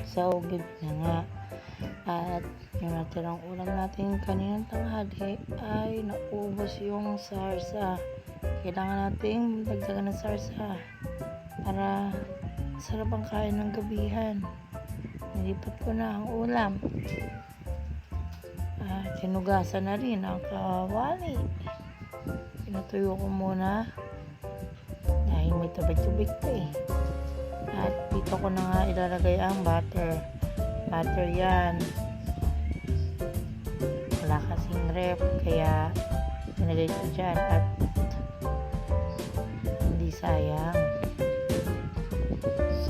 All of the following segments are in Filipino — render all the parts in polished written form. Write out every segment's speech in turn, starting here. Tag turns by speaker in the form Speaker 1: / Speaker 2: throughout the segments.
Speaker 1: So, good na nga. At yung natirang ulam natin kaninang tanghali ay naubos yung sarsa. Kailangan natin dagdagan ng sarsa para sarap ang kain ng gabihan. Nilipat ko na ang ulam. Tinugasan na rin ang kawali. Pinatuyo ko muna dahil may tubig-tubig pa eh. At dito ko na nga ilalagay ang butter. Butter yan. Wala kasing ref kaya nilagay ko dyan at hindi sayang.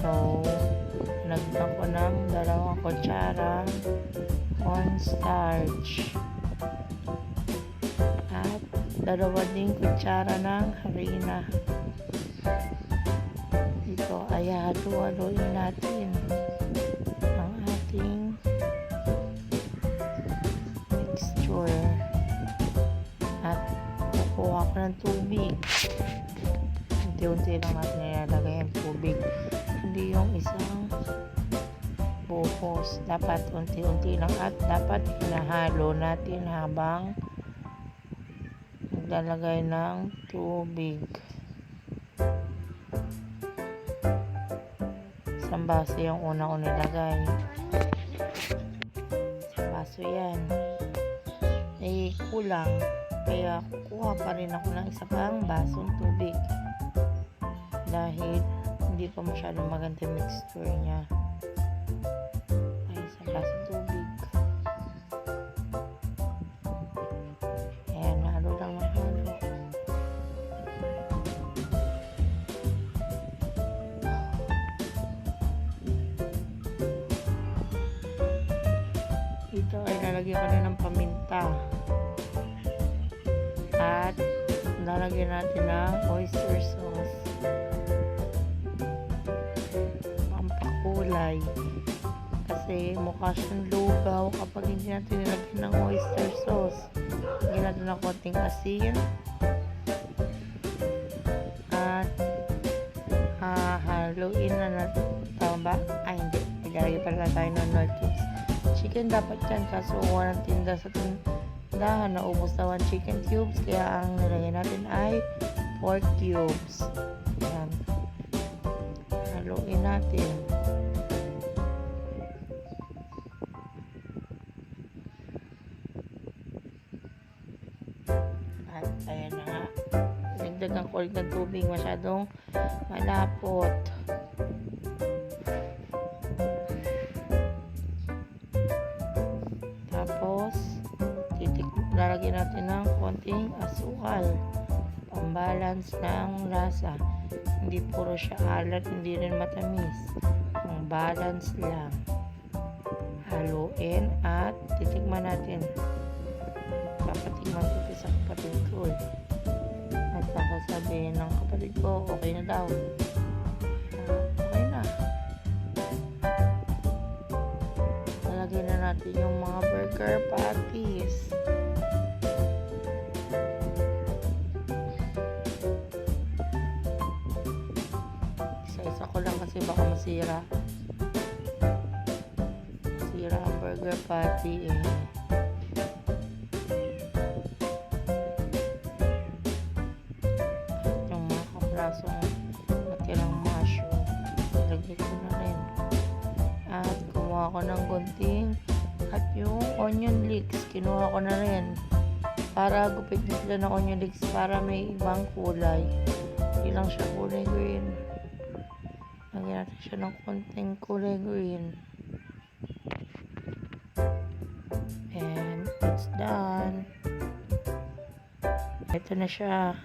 Speaker 1: So, nagtan ko ng 2 kutsara cornstarch at 2 ding kutsara ng harina. Dito ay halo-haloin natin ang ating mixture at kukuha ko ng tubig. Unti-unti lang natin nilalagay ang tubig, hindi yung isang buhos. Dapat unti-unti lang at dapat hinahalo natin habang maglalagay ng tubig. Isang baso yung una ko nilagay. Isang baso yan. Eh, kulang. Kaya kukuha pa rin ako ng isa pang basong tubig. Dahil hindi pa masyadong maganda mixture niya. Ay, isang basong tubig. Ayan, halo lang ng halo. Ito ay lalagyan ko na ng paminta. At lalagyan natin ng oyster sauce. Pampakulay. Kasi mukha siyang lugaw kapag hindi natin nilagyan ng oyster sauce. Lagyan natin ng konting asin. At haluin na natin. Tama ba? Ay, hindi. Ilalagay pala tayo ng nut cubes. Chicken dapat yan. Kaso walang tinda sa tindahan. Naubos na 1 chicken cubes. Kaya ang nilagay natin ay pork cubes. Yan. Haluin natin. At ayan na nga. Nagdagan ko ulit ng tubig. Masyadong malapot. Tapos, lalagyan natin ng konting asukal. Pambalance ng lasa. Hindi puro siya alat, hindi rin matamis. Ang balance lang. Haluin at titikman natin. Papatikman ko sa kapatid ko eh. At sasabihin ng kapatid ko, okay na daw. Okay na. Lalagyan na natin yung mga burger patties. Isa-isa ko lang kasi baka masira. Masira ang burger patty eh. Yung mga kaprasong natirang mushroom, ilagay ko na rin. At kumuha ko ng gunting at yung onion leeks, kinuha ko na rin. Para gupit na sila ng onion leeks para may ibang kulay. Hindi lang siya kulay green. Lagyan natin siya ng konting kulay green. And it's done. Ito na siya.